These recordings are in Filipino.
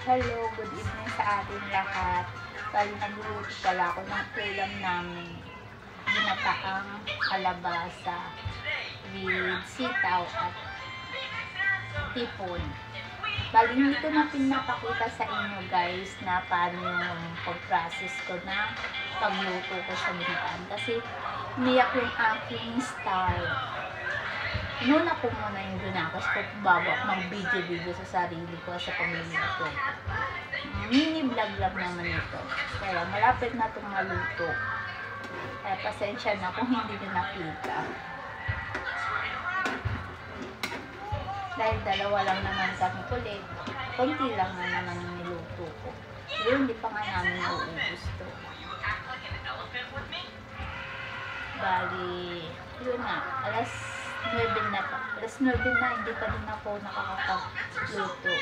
Hello, good evening sa ating lahat. Bali, nagluluto pala ako ng ulam namin. Ginataang kalabasa with sitaw at hipon. Bali, hindi ko na pinapakita sa inyo guys na paano yung pag-process ko na pagluto ko sa gintaan. Kasi umiyak yung aking style. Inuna ko muna yung ginakos ko bago mag-video sa sarili ko sa pamilya ko. Mini vlog lang naman ito. Kaya malapit na itong maluto. Kaya pasensya na kung hindi nyo nakita. Dahil dalawa lang naman kami ulit. Konti lang na naman yung niluto ko. Yun, hindi pa nga namin nauubos to. Bali, yun na. Alas 9 na pa. Alas 9 na, hindi pa din ako nakakapagluto.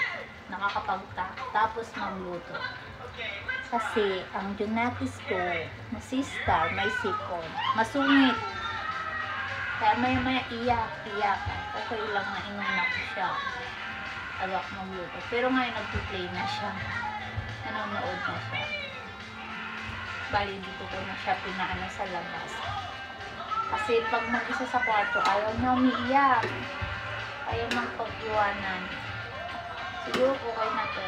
Tapos magluto. Kasi ang junakis ko na sister may sipon. Masungit. Kaya maya iyak. Okay lang na inuna ko siya. Agak magluto. Pero ngayon nag-play na siya. Nanonood na siya. Bali dito ko na siya pinaano sa labas. Kasi pag mag-isa sa kwarto, ayaw na umiiyak. Ayaw nang pag-iwanan. Siguro okay na to.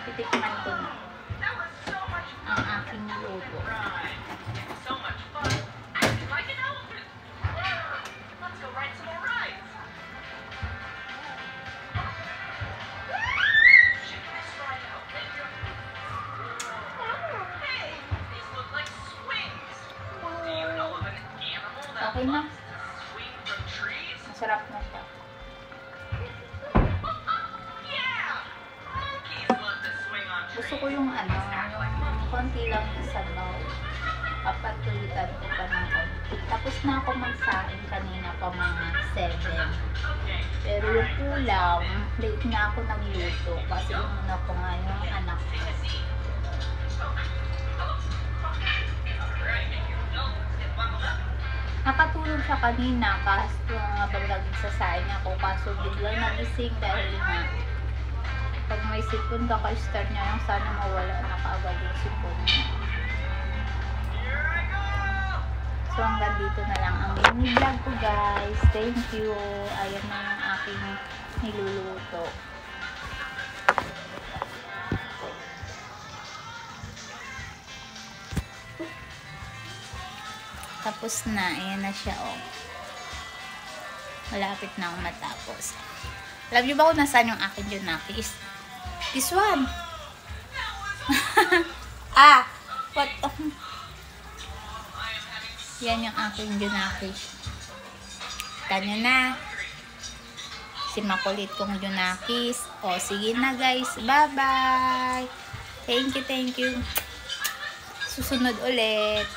Titikman ko na ang aking luto. Okay na. Masarap na siya. Gusto ko yung yung konti lang yung sabaw. Papatulitan ko pa ng konti. Tapos na ako magsain kanina pa mga 7. Pero yung ulam, late na ako nagluto. Kasi inuna ko nga yung anak ko. Nakatulog siya kanina kasi habang nagsasain ako, kaso biglang nagising dahil nga pag may sipon kaka-start niya yung sana mawala na kaagad yung sipon niya. So hanggang dito na lang ang mini vlog ko guys. Thank you. Ayan na yung aking niluluto. Tapos na, ayan na siya, oh. Malapit na akong matapos. Alam niyo ba kung nasaan yung aking junakis? This one. What? Yan yung aking junakis. Tanya na. Si makulit kong junakis. O, sige na guys. Bye-bye. Thank you. Susunod ulit.